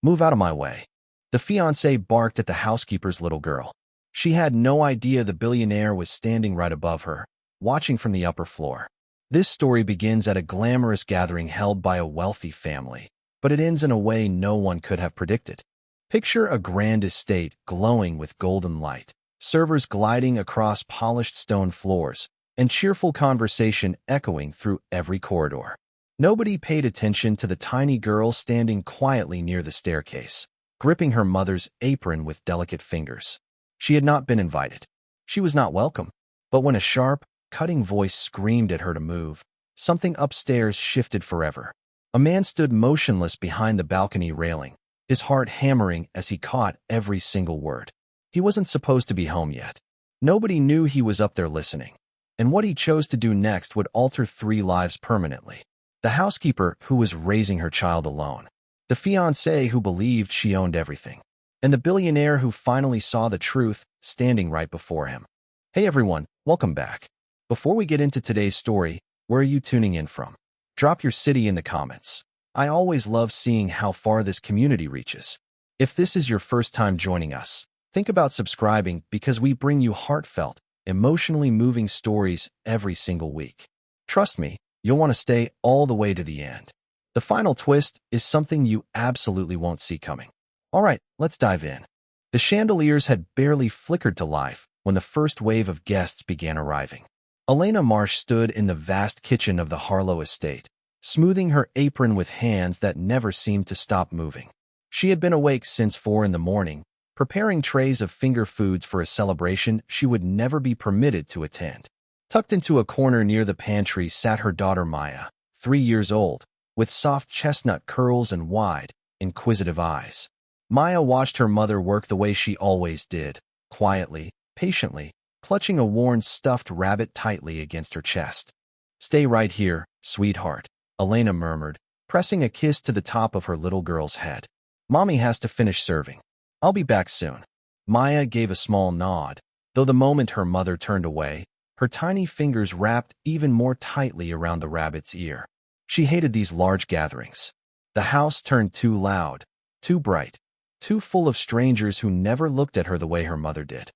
Move out of my way. The fiancé barked at the housekeeper's little girl. She had no idea the billionaire was standing right above her, watching from the upper floor. This story begins at a glamorous gathering held by a wealthy family, but it ends in a way no one could have predicted. Picture a grand estate glowing with golden light, servers gliding across polished stone floors, and cheerful conversation echoing through every corridor. Nobody paid attention to the tiny girl standing quietly near the staircase, gripping her mother's apron with delicate fingers. She had not been invited. She was not welcome. But when a sharp, cutting voice screamed at her to move, something upstairs shifted forever. A man stood motionless behind the balcony railing, his heart hammering as he caught every single word. He wasn't supposed to be home yet. Nobody knew he was up there listening. And what he chose to do next would alter 3 lives permanently. The housekeeper who was raising her child alone. The fiancé who believed she owned everything. And the billionaire who finally saw the truth standing right before him. Hey everyone, welcome back. Before we get into today's story, where are you tuning in from? Drop your city in the comments. I always love seeing how far this community reaches. If this is your first time joining us, think about subscribing because we bring you heartfelt, emotionally moving stories every single week. Trust me, you'll want to stay all the way to the end. The final twist is something you absolutely won't see coming. All right, let's dive in. The chandeliers had barely flickered to life when the first wave of guests began arriving. Elena Marsh stood in the vast kitchen of the Harlow Estate, smoothing her apron with hands that never seemed to stop moving. She had been awake since 4 in the morning, preparing trays of finger foods for a celebration she would never be permitted to attend. Tucked into a corner near the pantry sat her daughter Maya, 3 years old, with soft chestnut curls and wide, inquisitive eyes. Maya watched her mother work the way she always did, quietly, patiently, clutching a worn stuffed rabbit tightly against her chest. "Stay right here, sweetheart," Elena murmured, pressing a kiss to the top of her little girl's head. "Mommy has to finish serving. I'll be back soon." Maya gave a small nod, though the moment her mother turned away, her tiny fingers wrapped even more tightly around the rabbit's ear. She hated these large gatherings. The house turned too loud, too bright, too full of strangers who never looked at her the way her mother did.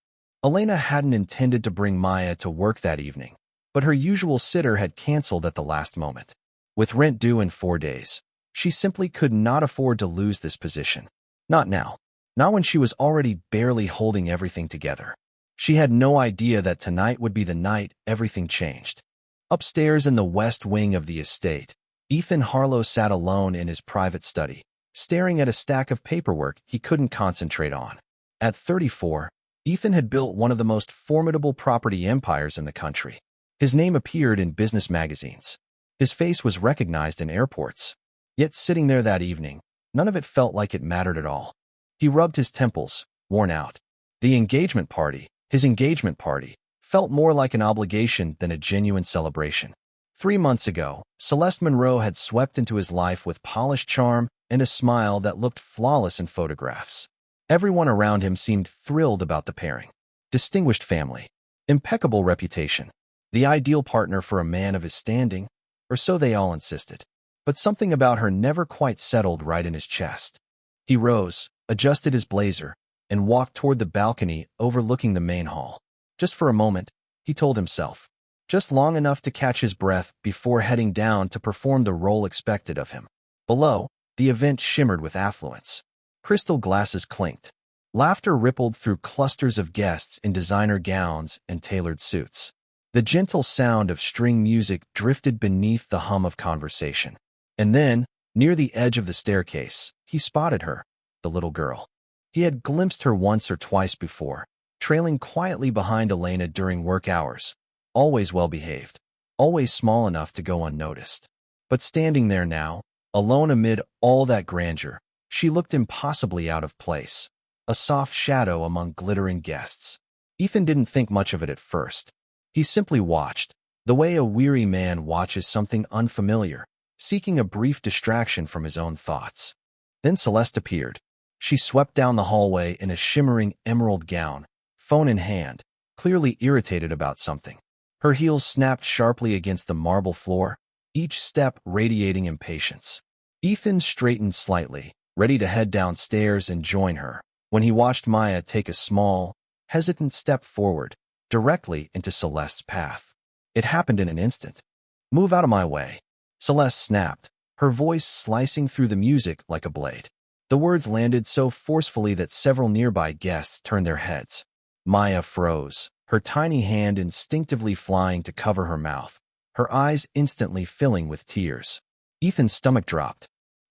Elena hadn't intended to bring Maya to work that evening, but her usual sitter had canceled at the last moment. With rent due in 4 days, she simply could not afford to lose this position. Not now. Not when she was already barely holding everything together. She had no idea that tonight would be the night everything changed. Upstairs in the west wing of the estate, Ethan Harlow sat alone in his private study, staring at a stack of paperwork he couldn't concentrate on. At 34, Ethan had built one of the most formidable property empires in the country. His name appeared in business magazines. His face was recognized in airports. Yet sitting there that evening, none of it felt like it mattered at all. He rubbed his temples, worn out. His engagement party, felt more like an obligation than a genuine celebration. 3 months ago, Celeste Monroe had swept into his life with polished charm and a smile that looked flawless in photographs. Everyone around him seemed thrilled about the pairing. Distinguished family, impeccable reputation, the ideal partner for a man of his standing, or so they all insisted. But something about her never quite settled right in his chest. He rose, adjusted his blazer, and walked toward the balcony overlooking the main hall. Just for a moment, he told himself. Just long enough to catch his breath before heading down to perform the role expected of him. Below, the event shimmered with affluence. Crystal glasses clinked. Laughter rippled through clusters of guests in designer gowns and tailored suits. The gentle sound of string music drifted beneath the hum of conversation. And then, near the edge of the staircase, he spotted her, the little girl. He had glimpsed her once or twice before, trailing quietly behind Elena during work hours. Always well-behaved, always small enough to go unnoticed. But standing there now, alone amid all that grandeur, she looked impossibly out of place, a soft shadow among glittering guests. Ethan didn't think much of it at first. He simply watched, the way a weary man watches something unfamiliar, seeking a brief distraction from his own thoughts. Then Celeste appeared. She swept down the hallway in a shimmering emerald gown, phone in hand, clearly irritated about something. Her heels snapped sharply against the marble floor, each step radiating impatience. Ethan straightened slightly, ready to head downstairs and join her, when he watched Maya take a small, hesitant step forward, directly into Celeste's path. It happened in an instant. "Move out of my way," Celeste snapped, her voice slicing through the music like a blade. The words landed so forcefully that several nearby guests turned their heads. Maya froze, her tiny hand instinctively flying to cover her mouth, her eyes instantly filling with tears. Ethan's stomach dropped.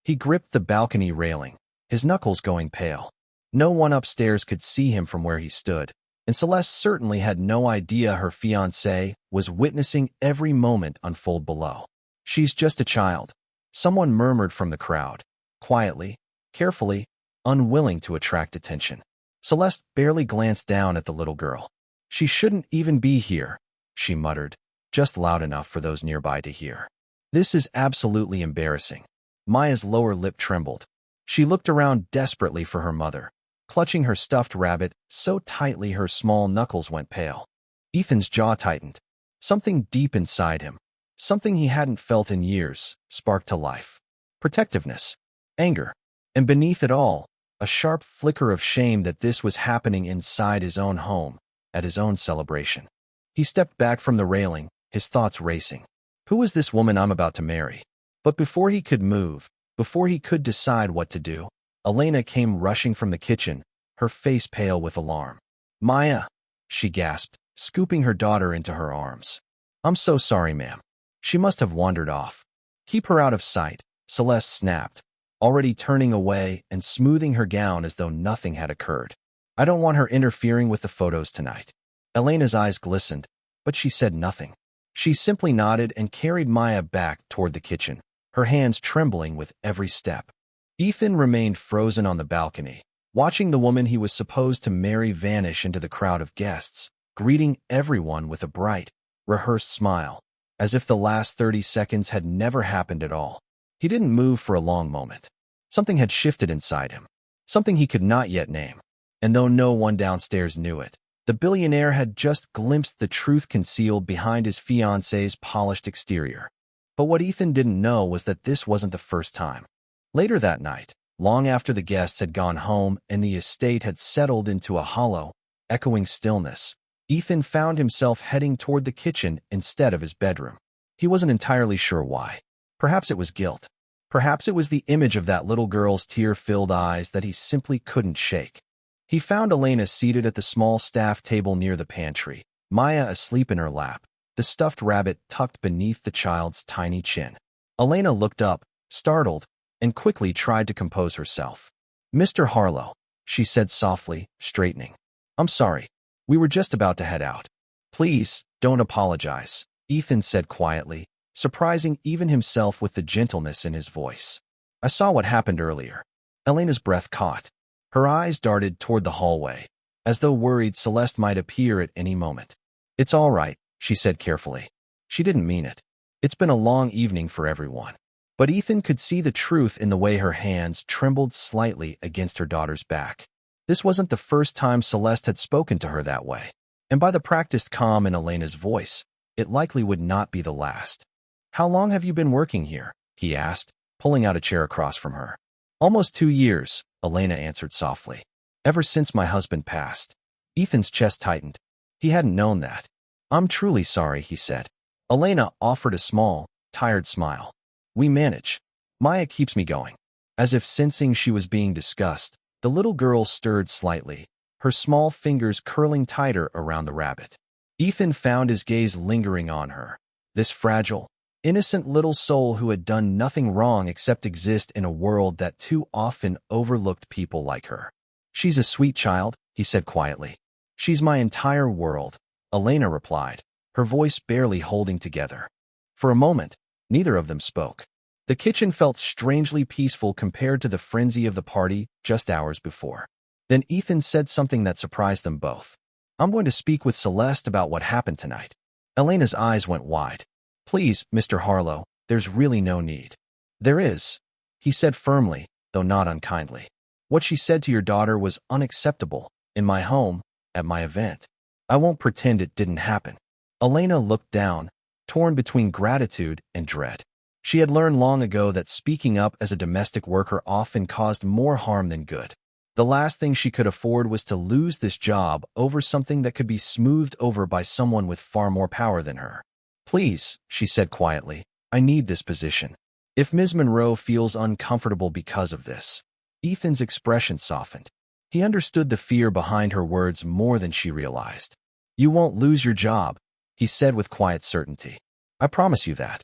He gripped the balcony railing, his knuckles going pale. No one upstairs could see him from where he stood, and Celeste certainly had no idea her fiancé was witnessing every moment unfold below. "She's just a child," someone murmured from the crowd, quietly, carefully, unwilling to attract attention. Celeste barely glanced down at the little girl. "She shouldn't even be here," she muttered, just loud enough for those nearby to hear. "This is absolutely embarrassing." Maya's lower lip trembled. She looked around desperately for her mother, clutching her stuffed rabbit so tightly her small knuckles went pale. Ethan's jaw tightened. Something deep inside him, something he hadn't felt in years, sparked to life. Protectiveness, anger, and beneath it all, a sharp flicker of shame that this was happening inside his own home, at his own celebration. He stepped back from the railing, his thoughts racing. Who is this woman I'm about to marry? But before he could move, before he could decide what to do, Elena came rushing from the kitchen, her face pale with alarm. "Maya," she gasped, scooping her daughter into her arms. "I'm so sorry, ma'am. She must have wandered off." "Keep her out of sight," Celeste snapped, already turning away and smoothing her gown as though nothing had occurred. "I don't want her interfering with the photos tonight." Elena's eyes glistened, but she said nothing. She simply nodded and carried Maya back toward the kitchen, her hands trembling with every step. Ethan remained frozen on the balcony, watching the woman he was supposed to marry vanish into the crowd of guests, greeting everyone with a bright, rehearsed smile, as if the last 30 seconds had never happened at all. He didn't move for a long moment. Something had shifted inside him, something he could not yet name. And though no one downstairs knew it, the billionaire had just glimpsed the truth concealed behind his fiancée's polished exterior. But what Ethan didn't know was that this wasn't the first time. Later that night, long after the guests had gone home and the estate had settled into a hollow, echoing stillness, Ethan found himself heading toward the kitchen instead of his bedroom. He wasn't entirely sure why. Perhaps it was guilt. Perhaps it was the image of that little girl's tear-filled eyes that he simply couldn't shake. He found Elena seated at the small staff table near the pantry, Maya asleep in her lap, the stuffed rabbit tucked beneath the child's tiny chin. Elena looked up, startled, and quickly tried to compose herself. "Mr. Harlow," she said softly, straightening. "I'm sorry. We were just about to head out." "Please, don't apologize," Ethan said quietly, surprising even himself with the gentleness in his voice. "I saw what happened earlier." Elena's breath caught. Her eyes darted toward the hallway, as though worried Celeste might appear at any moment. "It's all right," she said carefully. She didn't mean it. It's been a long evening for everyone. But Ethan could see the truth in the way her hands trembled slightly against her daughter's back. This wasn't the first time Celeste had spoken to her that way, and by the practiced calm in Elena's voice, it likely would not be the last. "How long have you been working here?" he asked, pulling out a chair across from her. "Almost 2 years," Elena answered softly. "Ever since my husband passed." Ethan's chest tightened. He hadn't known that. "I'm truly sorry," he said. Elena offered a small, tired smile. "We manage. Maya keeps me going." As if sensing she was being discussed, the little girl stirred slightly, her small fingers curling tighter around the rabbit. Ethan found his gaze lingering on her, this fragile, innocent little soul who had done nothing wrong except exist in a world that too often overlooked people like her. "She's a sweet child," he said quietly. "She's my entire world," Elena replied, her voice barely holding together. For a moment, neither of them spoke. The kitchen felt strangely peaceful compared to the frenzy of the party just hours before. Then Ethan said something that surprised them both. "I'm going to speak with Celeste about what happened tonight." Elena's eyes went wide. "Please, Mr. Harlow, there's really no need." "There is," he said firmly, though not unkindly. "What she said to your daughter was unacceptable, in my home, at my event. I won't pretend it didn't happen." Elena looked down, torn between gratitude and dread. She had learned long ago that speaking up as a domestic worker often caused more harm than good. The last thing she could afford was to lose this job over something that could be smoothed over by someone with far more power than her. "Please," she said quietly, "I need this position. If Ms. Monroe feels uncomfortable because of this." Ethan's expression softened. He understood the fear behind her words more than she realized. "You won't lose your job," he said with quiet certainty. "I promise you that."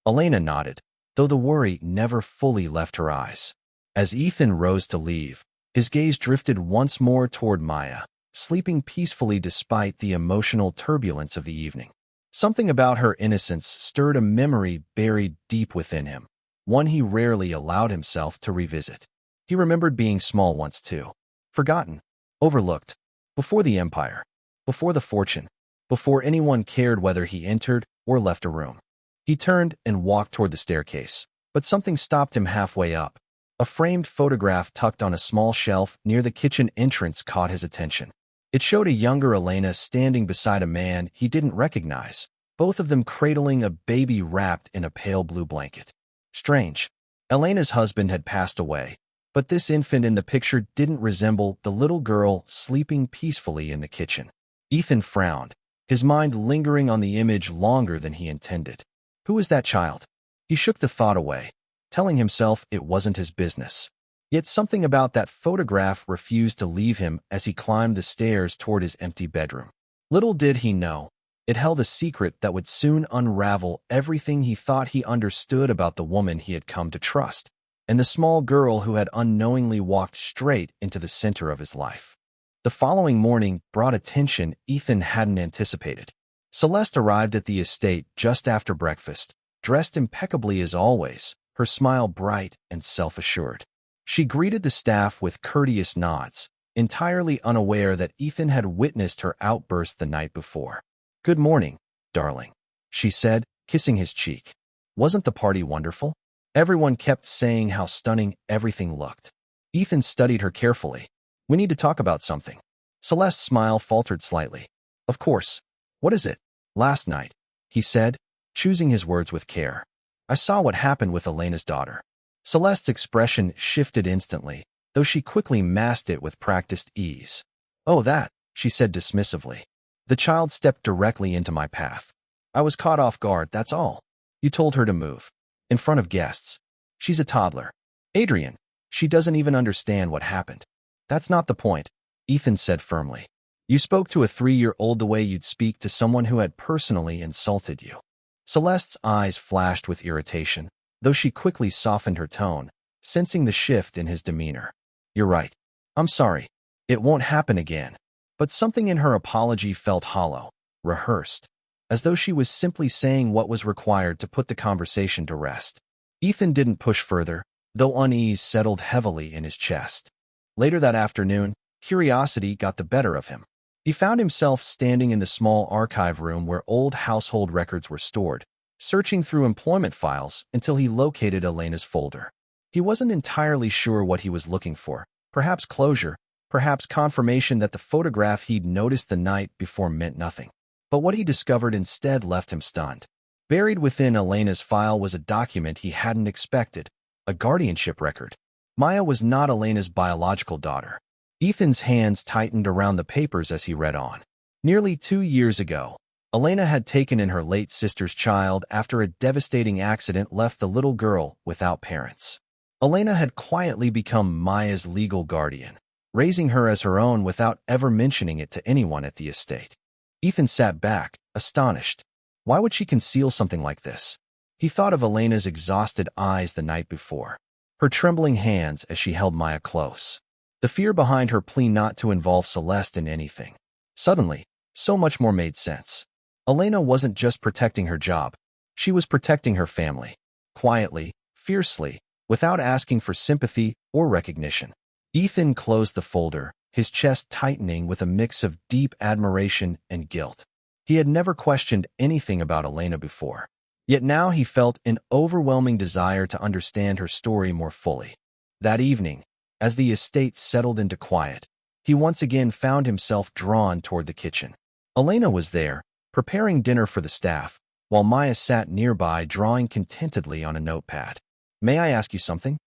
Elena nodded, though the worry never fully left her eyes. As Ethan rose to leave, his gaze drifted once more toward Maya, sleeping peacefully despite the emotional turbulence of the evening. Something about her innocence stirred a memory buried deep within him, one he rarely allowed himself to revisit. He remembered being small once too, forgotten, overlooked, before the empire, before the fortune, before anyone cared whether he entered or left a room. He turned and walked toward the staircase, but something stopped him halfway up. A framed photograph tucked on a small shelf near the kitchen entrance caught his attention. It showed a younger Elena standing beside a man he didn't recognize, both of them cradling a baby wrapped in a pale blue blanket. Strange. Elena's husband had passed away, but this infant in the picture didn't resemble the little girl sleeping peacefully in the kitchen. Ethan frowned, his mind lingering on the image longer than he intended. Who was that child? He shook the thought away, telling himself it wasn't his business. Yet something about that photograph refused to leave him as he climbed the stairs toward his empty bedroom. Little did he know, it held a secret that would soon unravel everything he thought he understood about the woman he had come to trust, and the small girl who had unknowingly walked straight into the center of his life. The following morning brought a tension Ethan hadn't anticipated. Celeste arrived at the estate just after breakfast, dressed impeccably as always, her smile bright and self-assured. She greeted the staff with courteous nods, entirely unaware that Ethan had witnessed her outburst the night before. "Good morning, darling," she said, kissing his cheek. "Wasn't the party wonderful?" Everyone kept saying how stunning everything looked. Ethan studied her carefully. "We need to talk about something." Celeste's smile faltered slightly. "Of course. What is it?" "Last night," he said, choosing his words with care, "I saw what happened with Elena's daughter." Celeste's expression shifted instantly, though she quickly masked it with practiced ease. "Oh, that," she said dismissively. "The child stepped directly into my path. I was caught off guard, that's all. You told her to move. In front of guests. She's a toddler. Adrian, she doesn't even understand what happened." "That's not the point," Ethan said firmly. "You spoke to a 3-year-old the way you'd speak to someone who had personally insulted you." Celeste's eyes flashed with irritation, though she quickly softened her tone, sensing the shift in his demeanor. "You're right. I'm sorry. It won't happen again." But something in her apology felt hollow, rehearsed, as though she was simply saying what was required to put the conversation to rest. Ethan didn't push further, though unease settled heavily in his chest. Later that afternoon, curiosity got the better of him. He found himself standing in the small archive room where old household records were stored, searching through employment files until he located Elena's folder. He wasn't entirely sure what he was looking for, perhaps closure, perhaps confirmation that the photograph he'd noticed the night before meant nothing. But what he discovered instead left him stunned. Buried within Elena's file was a document he hadn't expected, a guardianship record. Maya was not Elena's biological daughter. Ethan's hands tightened around the papers as he read on. Nearly 2 years ago, Elena had taken in her late sister's child after a devastating accident left the little girl without parents. Elena had quietly become Maya's legal guardian, raising her as her own without ever mentioning it to anyone at the estate. Ethan sat back, astonished. Why would she conceal something like this? He thought of Elena's exhausted eyes the night before, her trembling hands as she held Maya close. The fear behind her plea not to involve Celeste in anything. Suddenly, so much more made sense. Elena wasn't just protecting her job. She was protecting her family. Quietly, fiercely, without asking for sympathy or recognition. Ethan closed the folder, his chest tightening with a mix of deep admiration and guilt. He had never questioned anything about Elena before. Yet now he felt an overwhelming desire to understand her story more fully. That evening, as the estate settled into quiet, he once again found himself drawn toward the kitchen. Elena was there, preparing dinner for the staff, while Maya sat nearby drawing contentedly on a notepad. "May I ask you something?"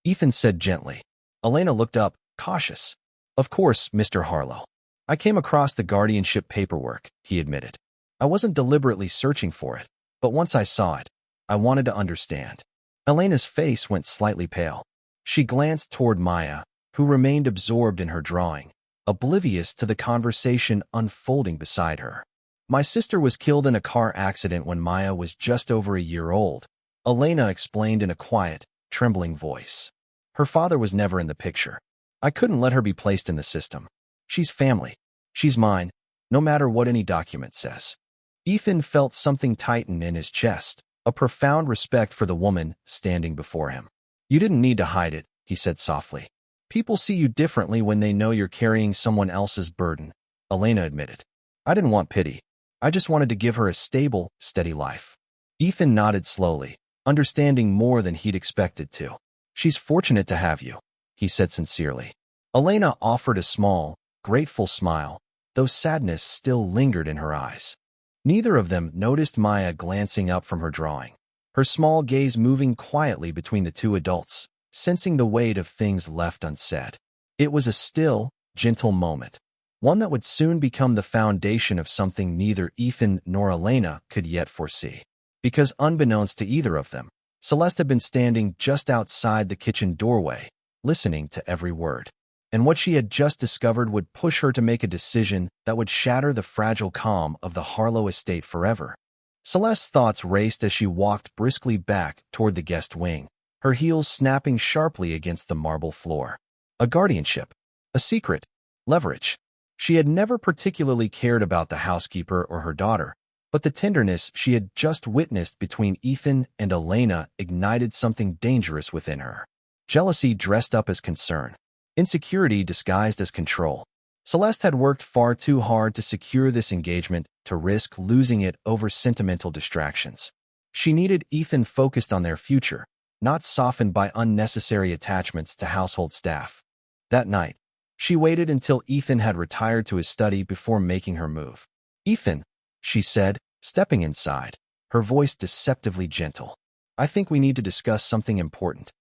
Ethan said gently. Elena looked up, cautious. "Of course, Mr. Harlow. I came across the guardianship paperwork," he admitted. "I wasn't deliberately searching for it, but once I saw it, I wanted to understand." Elena's face went slightly pale. She glanced toward Maya, who remained absorbed in her drawing, oblivious to the conversation unfolding beside her. "My sister was killed in a car accident when Maya was just over a year old," Elena explained in a quiet, trembling voice. "Her father was never in the picture. I couldn't let her be placed in the system. She's family. She's mine, no matter what any document says." Ethan felt something tighten in his chest, a profound respect for the woman standing before him. "You didn't need to hide it," he said softly. "People see you differently when they know you're carrying someone else's burden," Elena admitted. "I didn't want pity. I just wanted to give her a stable, steady life." Ethan nodded slowly, understanding more than he'd expected to. "She's fortunate to have you," he said sincerely. Elena offered a small, grateful smile, though sadness still lingered in her eyes. Neither of them noticed Maya glancing up from her drawing, her small gaze moving quietly between the two adults, sensing the weight of things left unsaid. It was a still, gentle moment, one that would soon become the foundation of something neither Ethan nor Elena could yet foresee. Because unbeknownst to either of them, Celeste had been standing just outside the kitchen doorway, listening to every word. And what she had just discovered would push her to make a decision that would shatter the fragile calm of the Harlow Estate forever. Celeste's thoughts raced as she walked briskly back toward the guest wing, her heels snapping sharply against the marble floor. A guardianship, a secret, leverage. She had never particularly cared about the housekeeper or her daughter, but the tenderness she had just witnessed between Ethan and Elena ignited something dangerous within her. Jealousy dressed up as concern. Insecurity disguised as control. Celeste had worked far too hard to secure this engagement to risk losing it over sentimental distractions. She needed Ethan focused on their future, not softened by unnecessary attachments to household staff. That night, she waited until Ethan had retired to his study before making her move. "Ethan," she said, stepping inside, her voice deceptively gentle. "I think we need to discuss something important."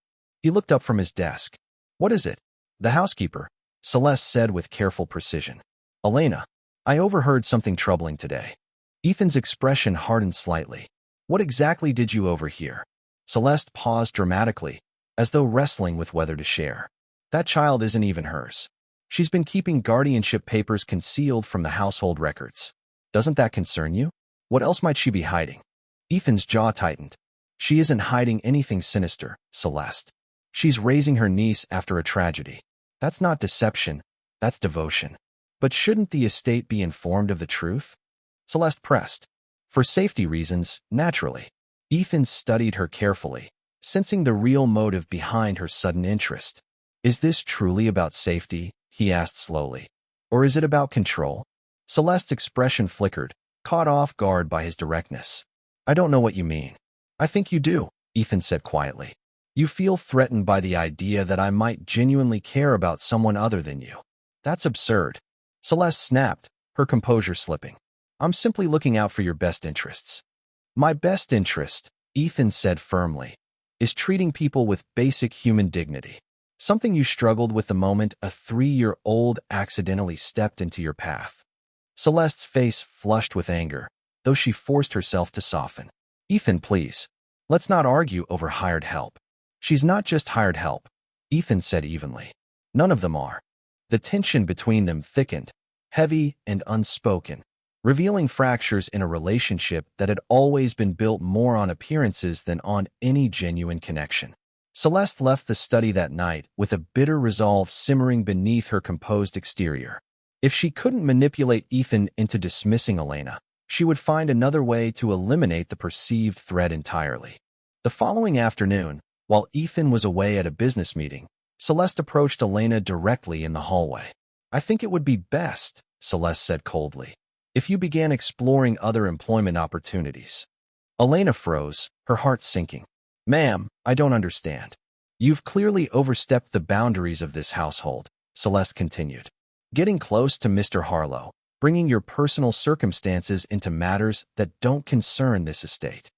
He looked up from his desk. "What is it?" "The housekeeper," Celeste said with careful precision. "Elena, I overheard something troubling today." Ethan's expression hardened slightly. "What exactly did you overhear?" Celeste paused dramatically, as though wrestling with whether to share. "That child isn't even hers. She's been keeping guardianship papers concealed from the household records. Doesn't that concern you? What else might she be hiding?" Ethan's jaw tightened. "She isn't hiding anything sinister, Celeste. She's raising her niece after a tragedy. That's not deception, that's devotion. But shouldn't the estate be informed of the truth?" Celeste pressed. "For safety reasons, naturally." Ethan studied her carefully, sensing the real motive behind her sudden interest. "Is this truly about safety?" he asked slowly. "Or is it about control?" Celeste's expression flickered, caught off guard by his directness. "I don't know what you mean." "I think you do," Ethan said quietly. "You feel threatened by the idea that I might genuinely care about someone other than you. That's absurd." Celeste snapped, her composure slipping. "I'm simply looking out for your best interests." "My best interest," Ethan said firmly, "is treating people with basic human dignity. Something you struggled with the moment a 3-year-old accidentally stepped into your path." Celeste's face flushed with anger, though she forced herself to soften. "Ethan, please. Let's not argue over hired help." "She's not just hired help," Ethan said evenly. "None of them are." The tension between them thickened, heavy and unspoken, revealing fractures in a relationship that had always been built more on appearances than on any genuine connection. Celeste left the study that night with a bitter resolve simmering beneath her composed exterior. If she couldn't manipulate Ethan into dismissing Elena, she would find another way to eliminate the perceived threat entirely. The following afternoon, while Ethan was away at a business meeting, Celeste approached Elena directly in the hallway. "I think it would be best," Celeste said coldly, "if you began exploring other employment opportunities." Elena froze, her heart sinking. "Ma'am, I don't understand." "You've clearly overstepped the boundaries of this household," Celeste continued. "Getting close to Mr. Harlow, bringing your personal circumstances into matters that don't concern this estate.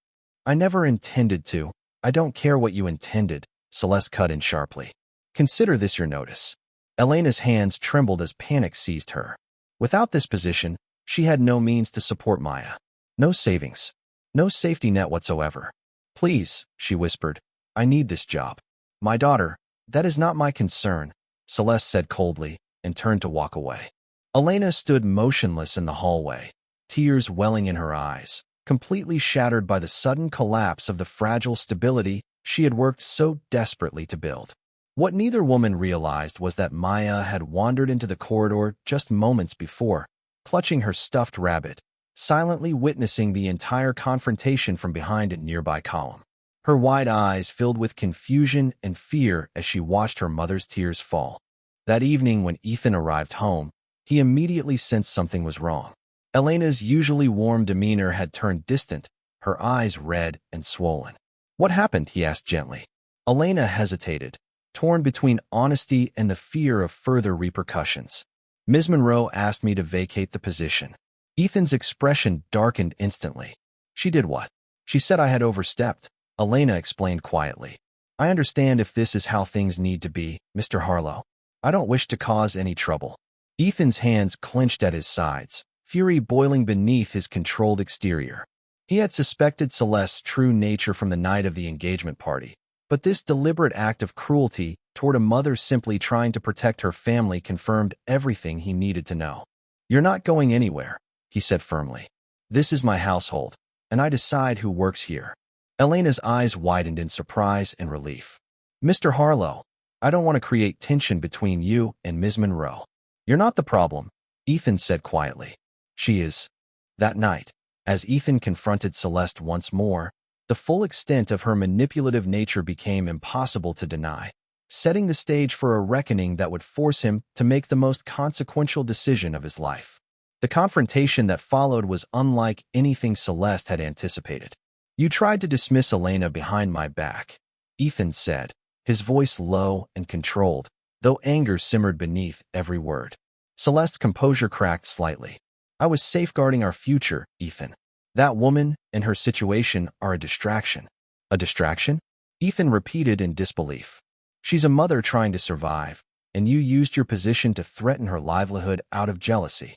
I never intended to. I don't care what you intended, Celeste cut in sharply. Consider this your notice. Elena's hands trembled as panic seized her. Without this position, she had no means to support Maya. No savings. No safety net whatsoever. Please, she whispered, I need this job. My daughter, that is not my concern, Celeste said coldly, and turned to walk away. Elena stood motionless in the hallway, tears welling in her eyes, completely shattered by the sudden collapse of the fragile stability she had worked so desperately to build. What neither woman realized was that Maya had wandered into the corridor just moments before, clutching her stuffed rabbit, silently witnessing the entire confrontation from behind a nearby column. Her wide eyes filled with confusion and fear as she watched her mother's tears fall. That evening when Ethan arrived home, he immediately sensed something was wrong. Elena's usually warm demeanor had turned distant, her eyes red and swollen. What happened? He asked gently. Elena hesitated, torn between honesty and the fear of further repercussions. Ms. Monroe asked me to vacate the position. Ethan's expression darkened instantly. She did what? She said I had overstepped, Elena explained quietly. I understand if this is how things need to be, Mr. Harlow. I don't wish to cause any trouble. Ethan's hands clenched at his sides, fury boiling beneath his controlled exterior. He had suspected Celeste's true nature from the night of the engagement party, but this deliberate act of cruelty toward a mother simply trying to protect her family confirmed everything he needed to know. You're not going anywhere, he said firmly. This is my household, and I decide who works here. Elena's eyes widened in surprise and relief. Mr. Harlow, I don't want to create tension between you and Ms. Monroe. You're not the problem, Ethan said quietly. She is. That night, as Ethan confronted Celeste once more, the full extent of her manipulative nature became impossible to deny, setting the stage for a reckoning that would force him to make the most consequential decision of his life. The confrontation that followed was unlike anything Celeste had anticipated. You tried to dismiss Elena behind my back, Ethan said, his voice low and controlled, though anger simmered beneath every word. Celeste's composure cracked slightly. I was safeguarding our future, Ethan. That woman and her situation are a distraction. A distraction? Ethan repeated in disbelief. She's a mother trying to survive, and you used your position to threaten her livelihood out of jealousy.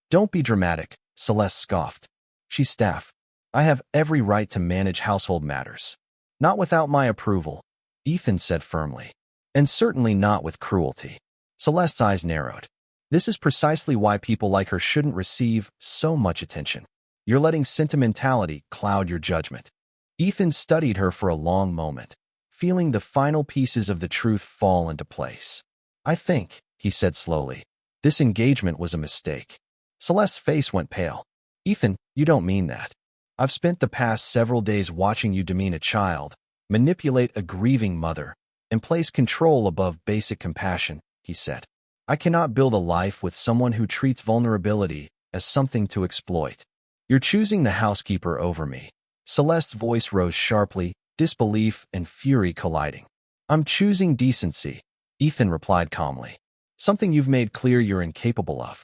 Don't be dramatic, Celeste scoffed. She's staff. I have every right to manage household matters. Not without my approval, Ethan said firmly. And certainly not with cruelty. Celeste's eyes narrowed. This is precisely why people like her shouldn't receive so much attention. You're letting sentimentality cloud your judgment. Ethan studied her for a long moment, feeling the final pieces of the truth fall into place. I think, he said slowly, this engagement was a mistake. Celeste's face went pale. Ethan, you don't mean that. I've spent the past several days watching you demean a child, manipulate a grieving mother, and place control above basic compassion, he said. I cannot build a life with someone who treats vulnerability as something to exploit. You're choosing the housekeeper over me. Celeste's voice rose sharply, disbelief and fury colliding. I'm choosing decency, Ethan replied calmly. Something you've made clear you're incapable of.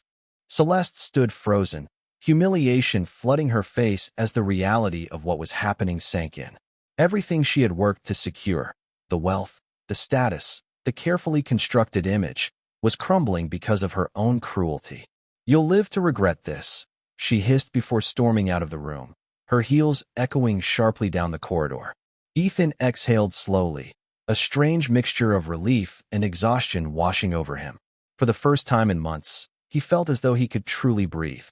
Celeste stood frozen, humiliation flooding her face as the reality of what was happening sank in. Everything she had worked to secure, the wealth, the status, the carefully constructed image, was crumbling because of her own cruelty. You'll live to regret this, she hissed before storming out of the room, her heels echoing sharply down the corridor. Ethan exhaled slowly, a strange mixture of relief and exhaustion washing over him. For the first time in months, he felt as though he could truly breathe.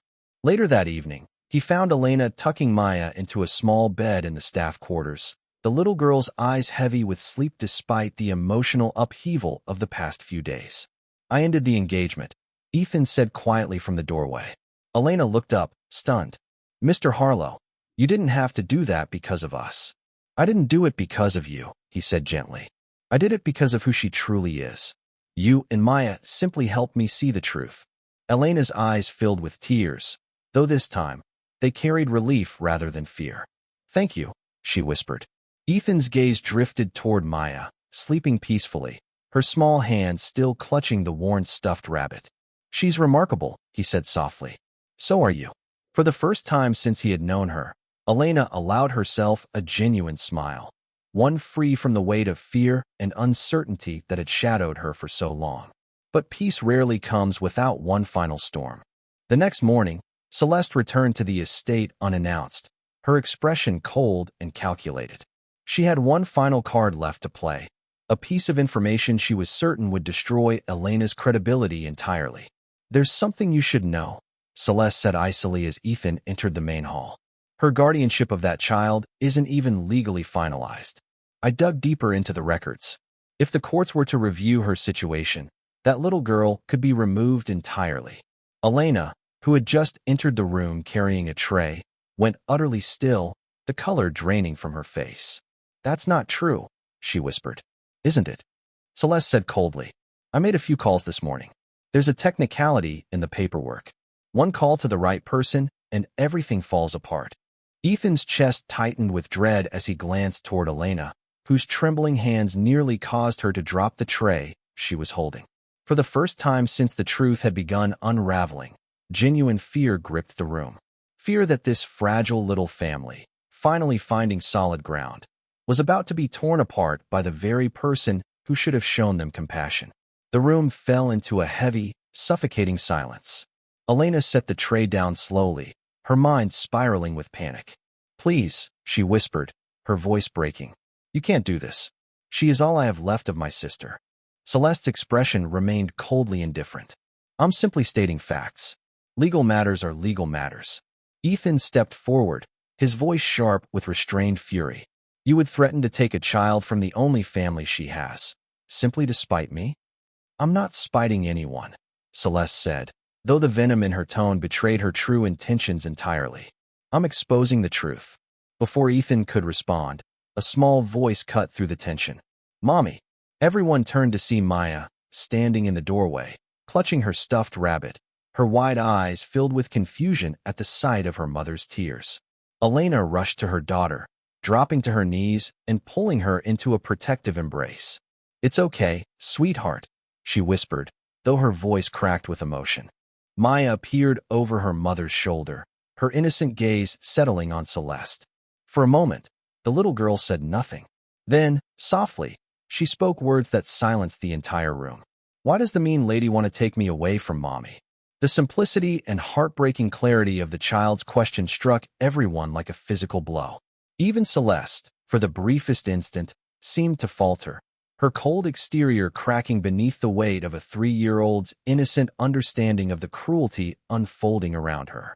Later that evening, he found Elena tucking Maya into a small bed in the staff quarters, the little girl's eyes heavy with sleep despite the emotional upheaval of the past few days. I ended the engagement, Ethan said quietly from the doorway. Elena looked up, stunned. Mr. Harlow, you didn't have to do that because of us. I didn't do it because of you, he said gently. I did it because of who she truly is. You and Maya simply helped me see the truth. Elena's eyes filled with tears, though this time, they carried relief rather than fear. Thank you, she whispered. Ethan's gaze drifted toward Maya, sleeping peacefully, her small hand still clutching the worn stuffed rabbit. She's remarkable, he said softly. So are you. For the first time since he had known her, Elena allowed herself a genuine smile, one free from the weight of fear and uncertainty that had shadowed her for so long. But peace rarely comes without one final storm. The next morning, Celeste returned to the estate unannounced, her expression cold and calculated. She had one final card left to play, a piece of information she was certain would destroy Elena's credibility entirely. "There's something you should know," Celeste said icily as Ethan entered the main hall. "Her guardianship of that child isn't even legally finalized." I dug deeper into the records. If the courts were to review her situation, that little girl could be removed entirely. Elena, who had just entered the room carrying a tray, went utterly still, the color draining from her face. "That's not true," she whispered. "Isn't it?" Celeste said coldly. "I made a few calls this morning. There's a technicality in the paperwork. One call to the right person, and everything falls apart." Ethan's chest tightened with dread as he glanced toward Elena, whose trembling hands nearly caused her to drop the tray she was holding. For the first time since the truth had begun unraveling, genuine fear gripped the room. Fear that this fragile little family, finally finding solid ground, was about to be torn apart by the very person who should have shown them compassion. The room fell into a heavy, suffocating silence. Elena set the tray down slowly, her mind spiraling with panic. "Please," she whispered, her voice breaking. "You can't do this. She is all I have left of my sister." Celeste's expression remained coldly indifferent. "I'm simply stating facts. Legal matters are legal matters." Ethan stepped forward, his voice sharp with restrained fury. "You would threaten to take a child from the only family she has, simply to spite me?" "I'm not spiting anyone," Celeste said, though the venom in her tone betrayed her true intentions entirely. "I'm exposing the truth." Before Ethan could respond, a small voice cut through the tension. "Mommy." Everyone turned to see Maya, standing in the doorway, clutching her stuffed rabbit, her wide eyes filled with confusion at the sight of her mother's tears. Elena rushed to her daughter, dropping to her knees and pulling her into a protective embrace. "It's okay, sweetheart," she whispered, though her voice cracked with emotion. Maya peered over her mother's shoulder, her innocent gaze settling on Celeste. For a moment, the little girl said nothing. Then, softly, she spoke words that silenced the entire room. "Why does the mean lady want to take me away from Mommy?" The simplicity and heartbreaking clarity of the child's question struck everyone like a physical blow. Even Celeste, for the briefest instant, seemed to falter, her cold exterior cracking beneath the weight of a 3-year-old's innocent understanding of the cruelty unfolding around her.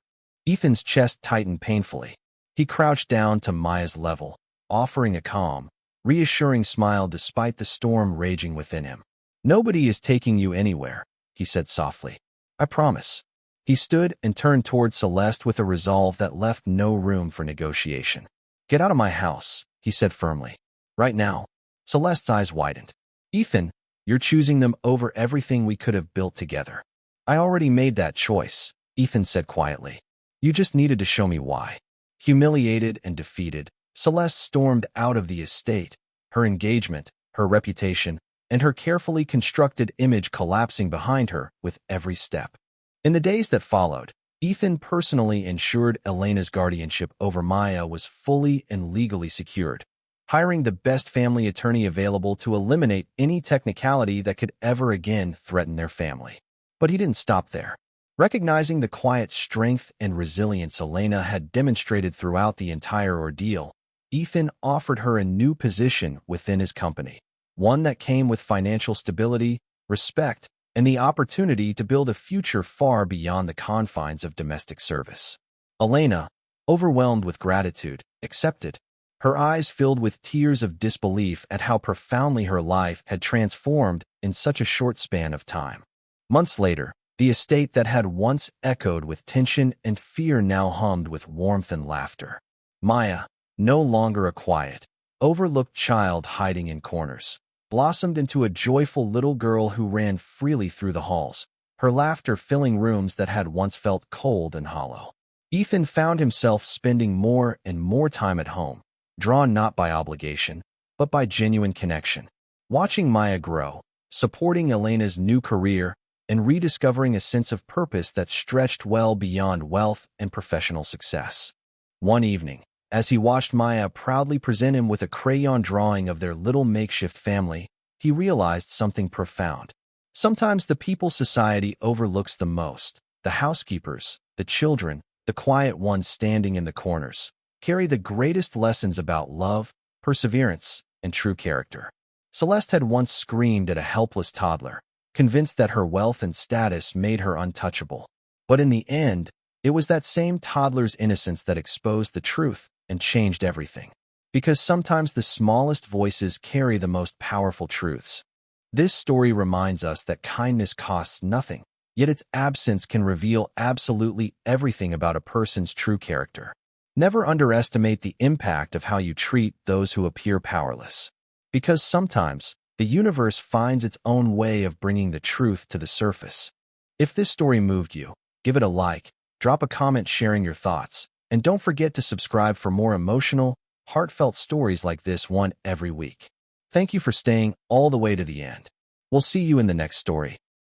Ethan's chest tightened painfully. He crouched down to Maya's level, offering a calm, reassuring smile despite the storm raging within him. "Nobody is taking you anywhere," he said softly. "I promise." He stood and turned toward Celeste with a resolve that left no room for negotiation. "Get out of my house," he said firmly. "Right now." Celeste's eyes widened. "Ethan, you're choosing them over everything we could have built together." "I already made that choice," Ethan said quietly. "You just needed to show me why." Humiliated and defeated, Celeste stormed out of the estate, her engagement, her reputation, and her carefully constructed image collapsing behind her with every step. In the days that followed, Ethan personally ensured Elena's guardianship over Maya was fully and legally secured, hiring the best family attorney available to eliminate any technicality that could ever again threaten their family. But he didn't stop there. Recognizing the quiet strength and resilience Elena had demonstrated throughout the entire ordeal, Ethan offered her a new position within his company, one that came with financial stability, respect, and the opportunity to build a future far beyond the confines of domestic service. Elena, overwhelmed with gratitude, accepted, her eyes filled with tears of disbelief at how profoundly her life had transformed in such a short span of time. Months later, the estate that had once echoed with tension and fear now hummed with warmth and laughter. Maya, no longer a quiet, overlooked child hiding in corners, blossomed into a joyful little girl who ran freely through the halls, her laughter filling rooms that had once felt cold and hollow. Ethan found himself spending more and more time at home, drawn not by obligation, but by genuine connection. Watching Maya grow, supporting Elena's new career, and rediscovering a sense of purpose that stretched well beyond wealth and professional success. One evening, as he watched Maya proudly present him with a crayon drawing of their little makeshift family, he realized something profound. Sometimes the people society overlooks the most, the housekeepers, the children, the quiet ones standing in the corners, carry the greatest lessons about love, perseverance, and true character. Celeste had once screamed at a helpless toddler, convinced that her wealth and status made her untouchable. But in the end, it was that same toddler's innocence that exposed the truth and changed everything. Because sometimes the smallest voices carry the most powerful truths. This story reminds us that kindness costs nothing, yet its absence can reveal absolutely everything about a person's true character. Never underestimate the impact of how you treat those who appear powerless. Because sometimes, the universe finds its own way of bringing the truth to the surface. If this story moved you, give it a like, drop a comment sharing your thoughts, and don't forget to subscribe for more emotional, heartfelt stories like this one every week. Thank you for staying all the way to the end. We'll see you in the next story.